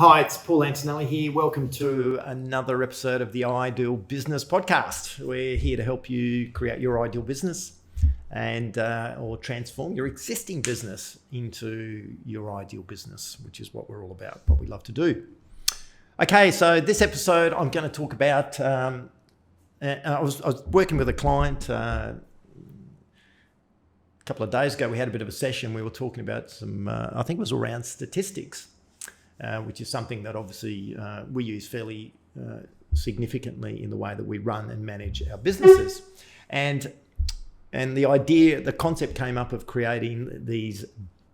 Hi, it's Paul Antonelli here. Welcome to another episode of the Ideal Business Podcast. We're here to help you create your ideal business and or transform your existing business into your ideal business, which is what we're all about, what we love to do. Okay, so this episode I'm going to talk about, I was working with a client a couple of days ago. We had a bit of a session. We were talking about some, I think it was around statistics. Which is something that obviously we use fairly significantly in the way that we run and manage our businesses. And the concept came up of creating these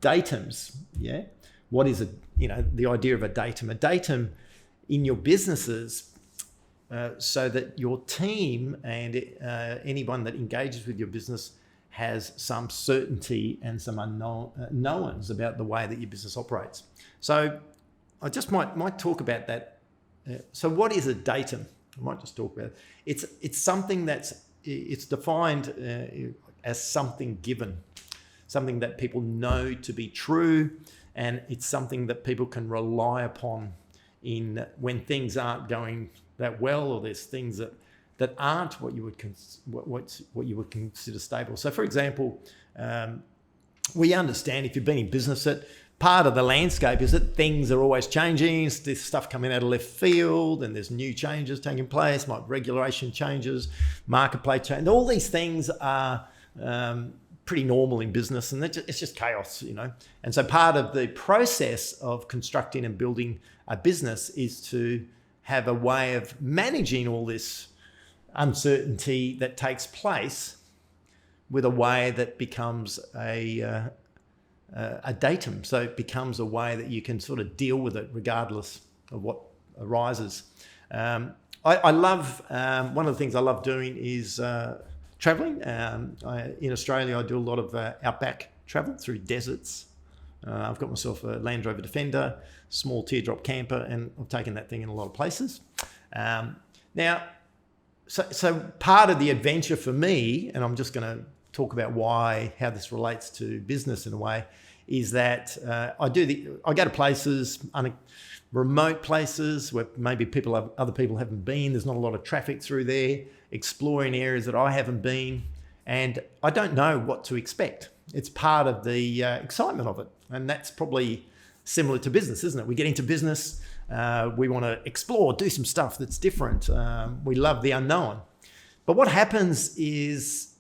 datums. Yeah, what is the idea of a datum? A datum in your businesses, so that your team and anyone that engages with your business has some certainty and some unknowns about the way that your business operates. So I just might talk about that. So what is a datum? I might just talk about it. It's something it's defined as something given, something that people know to be true, and it's something that people can rely upon in when things aren't going that well, or there's things that aren't what you would consider stable. So, for example, we understand, if you've been in business, that part of the landscape is that things are always changing. There's stuff coming out of left field, and there's new changes taking place, like regulation changes, marketplace change. All these things are pretty normal in business, and it's just chaos, And so part of the process of constructing and building a business is to have a way of managing all this uncertainty that takes place with a way that becomes a datum. So it becomes a way that you can sort of deal with it regardless of what arises. I love, one of the things I love doing is traveling. In Australia, I do a lot of outback travel through deserts. I've got myself a Land Rover Defender, small teardrop camper, and I've taken that thing in a lot of places. Now, so part of the adventure for me, and I'm just going to talk about how this relates to business in a way, is that I go to places, remote places where maybe other people haven't been. There's not a lot of traffic through there, exploring areas that I haven't been, and I don't know what to expect. It's part of the excitement of it, and that's probably similar to business, isn't it? We get into business, we want to explore, do some stuff that's different. We love the unknown. But what happens is,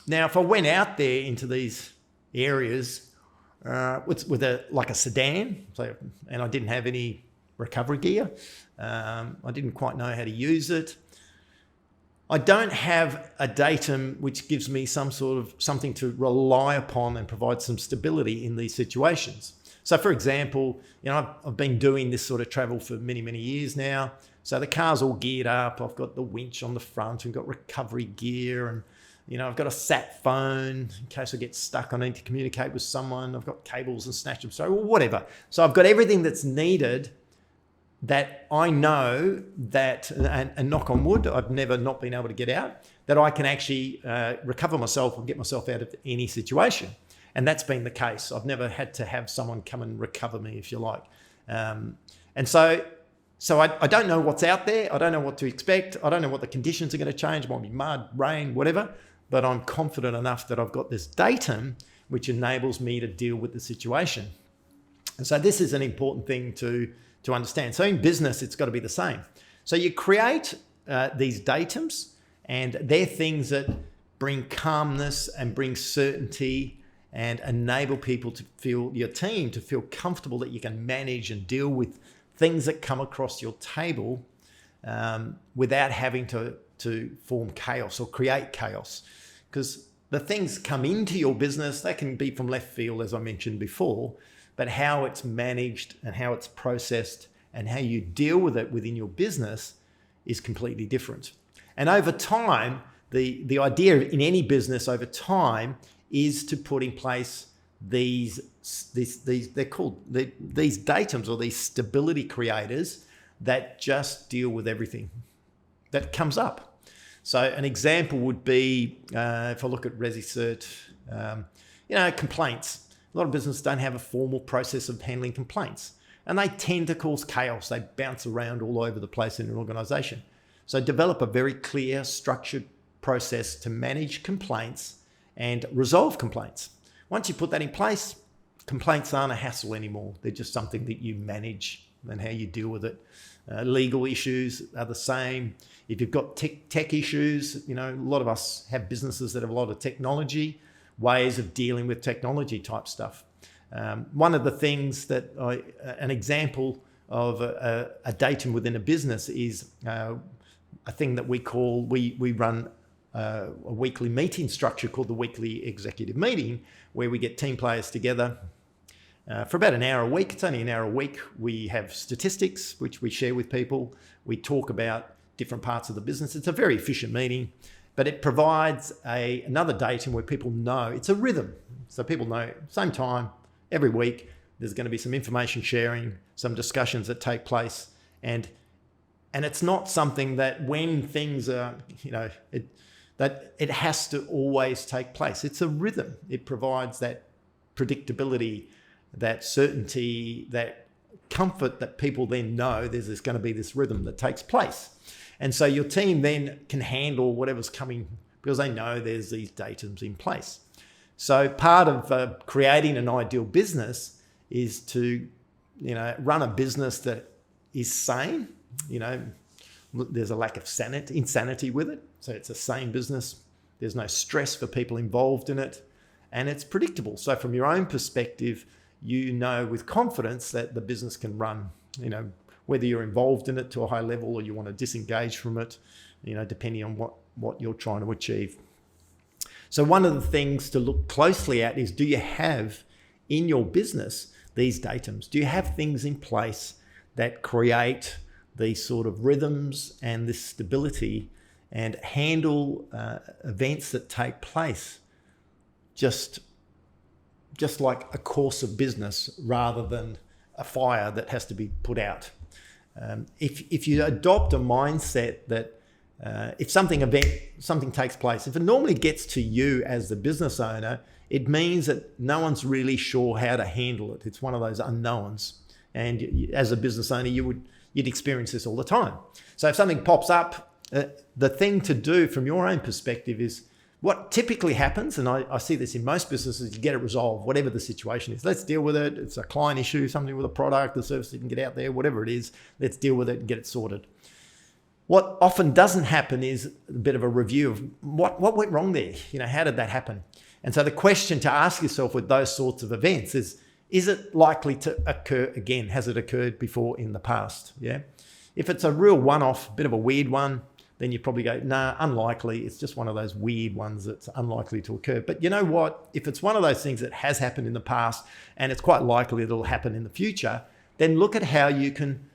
now, if I went out there into these areas with a sedan, and I didn't have any recovery gear, I didn't quite know how to use it. I don't have a datum which gives me some sort of something to rely upon and provide some stability in these situations. So, for example, I've been doing this sort of travel for many, many years now. So the car's all geared up. I've got the winch on the front and got recovery gear, and I've got a sat phone in case I get stuck. I need to communicate with someone. I've got cables and snatch them, so whatever. So I've got everything that's needed that I know that, and knock on wood, I've never not been able to get out, that I can actually recover myself and get myself out of any situation. And that's been the case. I've never had to have someone come and recover me, if you like. And so I don't know what's out there. I don't know what to expect. I don't know what the conditions are going to change. It might be mud, rain, whatever. But I'm confident enough that I've got this datum which enables me to deal with the situation. And so this is an important thing to understand. So in business, it's got to be the same. So you create these datums, and they're things that bring calmness and bring certainty and enable people to feel, your team to feel comfortable that you can manage and deal with things that come across your table without having to form chaos or create chaos. Because the things come into your business, they can be from left field, as I mentioned before, but how it's managed and how it's processed and how you deal with it within your business is completely different. And over time, the idea in any business over time is to put in place these they're called these datums, or these stability creators that just deal with everything that comes up. So an example would be, if I look at ResiCert, complaints. A lot of businesses don't have a formal process of handling complaints. and they tend to cause chaos. They bounce around all over the place in an organization. So develop a very clear, structured process to manage complaints and resolve complaints. Once you put that in place, complaints aren't a hassle anymore. They're just something that you manage and how you deal with it. Legal issues are the same. If you've got tech issues, a lot of us have businesses that have a lot of technology, ways of dealing with technology type stuff. One of the things that an example of a datum within a business is a thing that we run a weekly meeting structure called the weekly executive meeting, where we get team players together for about an hour a week. It's only an hour a week. We have statistics, which we share with people. We talk about different parts of the business. It's a very efficient meeting, but it provides another datum where people know it's a rhythm. So people know same time every week, there's going to be some information sharing, some discussions that take place. And it's not something that when things are, that it has to always take place. It's a rhythm. It provides that predictability, that certainty, that comfort that people then know there's going to be this rhythm that takes place. And so your team then can handle whatever's coming because they know there's these datums in place. So part of creating an ideal business is to, run a business that is sane. There's a lack of insanity with it. So it's a sane business. There's no stress for people involved in it. And it's predictable. So from your own perspective, with confidence that the business can run, whether you're involved in it to a high level or you want to disengage from it, depending on what you're trying to achieve. So one of the things to look closely at is, do you have in your business these datums? Do you have things in place that create these sort of rhythms and this stability and handle events that take place just like a course of business rather than a fire that has to be put out? If you adopt a mindset that if something takes place, if it normally gets to you as the business owner, it means that no one's really sure how to handle it. It's one of those unknowns. And as a business owner, you'd experience this all the time. So if something pops up, the thing to do from your own perspective is what typically happens, and I see this in most businesses, you get it resolved, whatever the situation is. Let's deal with it. It's a client issue, something with a product, the service you can get out there, whatever it is, let's deal with it and get it sorted. What often doesn't happen is a bit of a review of what went wrong there. How did that happen? And so the question to ask yourself with those sorts of events is it likely to occur again? Has it occurred before in the past? Yeah. If it's a real one-off, bit of a weird one, then you probably go, nah, unlikely. It's just one of those weird ones that's unlikely to occur. But you know what? If it's one of those things that has happened in the past and it's quite likely it'll happen in the future, then look at how you can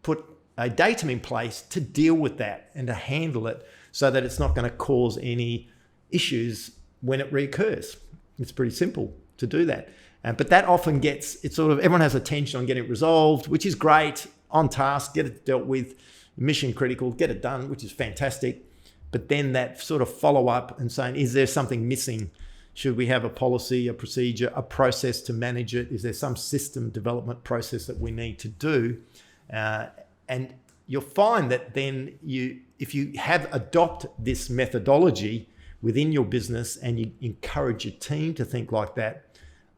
put a datum in place to deal with that and to handle it so that it's not going to cause any issues when it reoccurs. It's pretty simple to do that. But that often everyone has attention on getting it resolved, which is great, on task, get it dealt with, mission critical, get it done, which is fantastic. But then that sort of follow up and saying, is there something missing? Should we have a policy, a procedure, a process to manage it? Is there some system development process that we need to do? And you'll find that then if you adopt this methodology within your business and you encourage your team to think like that,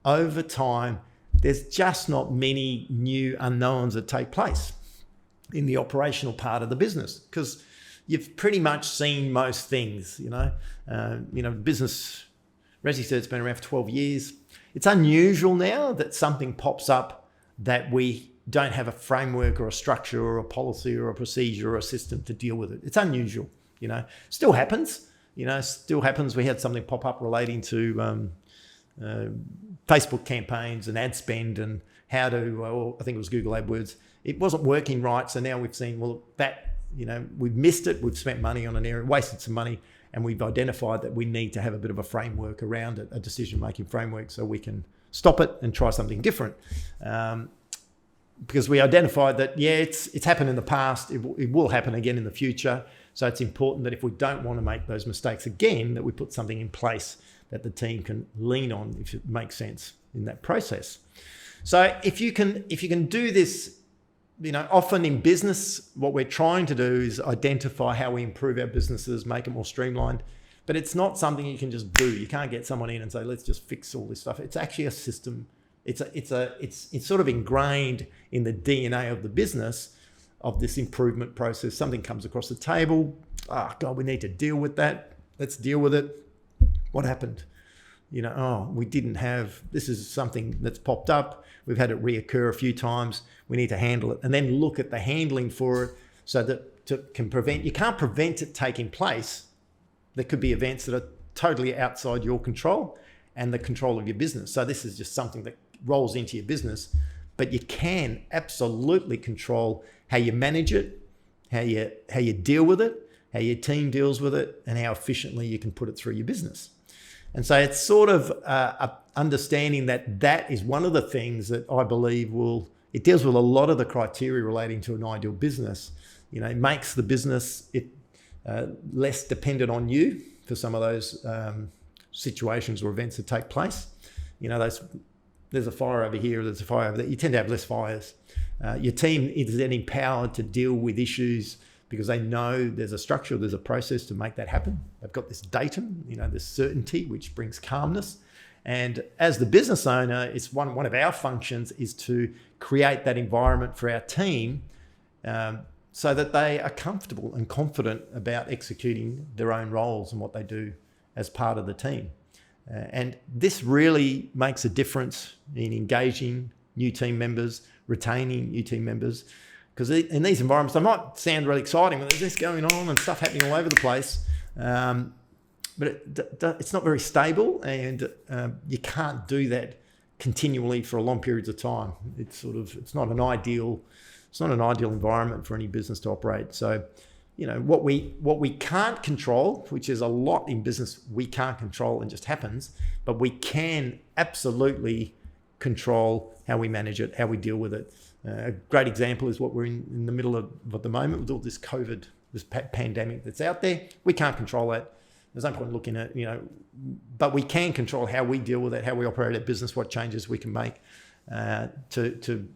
over time, there's just not many new unknowns that take place in the operational part of the business because you've pretty much seen most things. Business, Resi said it's been around for 12 years. It's unusual now that something pops up that we don't have a framework or a structure or a policy or a procedure or a system to deal with it. It's unusual, still happens, We had something pop up relating to Facebook campaigns and ad spend and how to, I think it was Google AdWords. It wasn't working right. So now we've seen, we've missed it. We've spent money on an area, wasted some money, and we've identified that we need to have a bit of a framework around it, a decision-making framework, so we can stop it and try something different. Because we identified that, it's happened in the past. It will happen again in the future. So it's important that if we don't want to make those mistakes again, that we put something in place that the team can lean on if it makes sense in that process. So if you can do this, often in business, what we're trying to do is identify how we improve our businesses, make it more streamlined. But it's not something you can just do. You can't get someone in and say, let's just fix all this stuff. It's actually a system. It's sort of ingrained in the DNA of the business, of this improvement process. Something comes across the table. God, we need to deal with that. Let's deal with it. What happened? We didn't have, this is something that's popped up. We've had it reoccur a few times. We need to handle it. And then look at the handling for it so that you can't prevent it taking place. There could be events that are totally outside your control and the control of your business. So this is just something that rolls into your business, but you can absolutely control how you manage it, how you deal with it, how your team deals with it, and how efficiently you can put it through your business. And so it's sort of understanding that is one of the things that I believe it deals with a lot of the criteria relating to an ideal business. It makes the business less dependent on you for some of those situations or events that take place. There's a fire over here, there's a fire over there. You tend to have less fires. Your team is then empowered to deal with issues because they know there's a structure, there's a process to make that happen. They've got this datum, this certainty, which brings calmness. And as the business owner, it's one of our functions is to create that environment for our team so that they are comfortable and confident about executing their own roles and what they do as part of the team. And this really makes a difference in engaging new team members, retaining new team members, because in these environments, they might sound really exciting, but there's this going on and stuff happening all over the place. But it's not very stable, and you can't do that continually for long periods of time. It's not an ideal environment for any business to operate. So, what we can't control, which is a lot in business, we can't control and just happens, but we can absolutely control how we manage it, how we deal with it. A great example is what we're in the middle of at the moment with all this COVID, this pandemic that's out there. We can't control that. There's no point looking at, but we can control how we deal with it, how we operate our business, what changes we can make to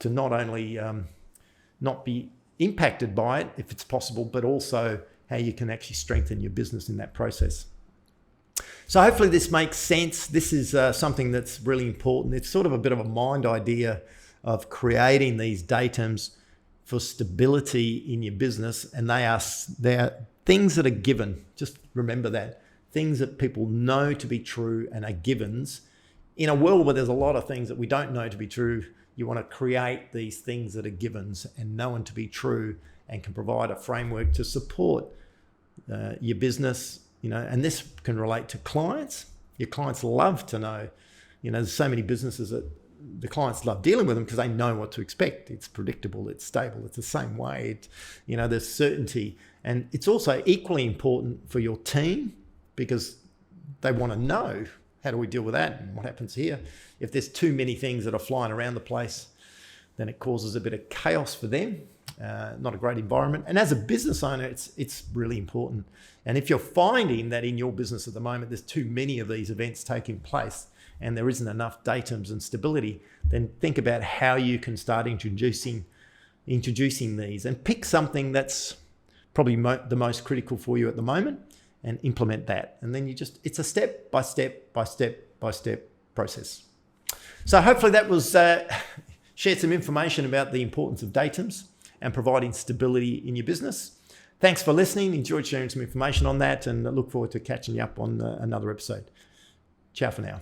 not only not be impacted by it if it's possible, but also how you can actually strengthen your business in that process. So hopefully this makes sense. This is something that's really important. It's sort of a bit of a mind idea of creating these datums for stability in your business, and they are things that are given. Just remember that. Things that people know to be true and are givens. In a world where there's a lot of things that we don't know to be true, you want to create these things that are givens and known to be true and can provide a framework to support your business, and this can relate to clients. Your clients love to know, there's so many businesses that the clients love dealing with them because they know what to expect. It's predictable, it's stable, it's the same way. There's certainty. And it's also equally important for your team because they want to know, how do we deal with that and what happens here? If there's too many things that are flying around the place, then it causes a bit of chaos for them. Not a great environment. And as a business owner, it's really important. And if you're finding that in your business at the moment, there's too many of these events taking place and there isn't enough datums and stability, then think about how you can start introducing these and pick something that's probably the most critical for you at the moment and implement that. And then it's a step by step by step by step process. So hopefully that was shared some information about the importance of datums and providing stability in your business. Thanks for listening. Enjoyed sharing some information on that and I look forward to catching you up on another episode. Ciao for now.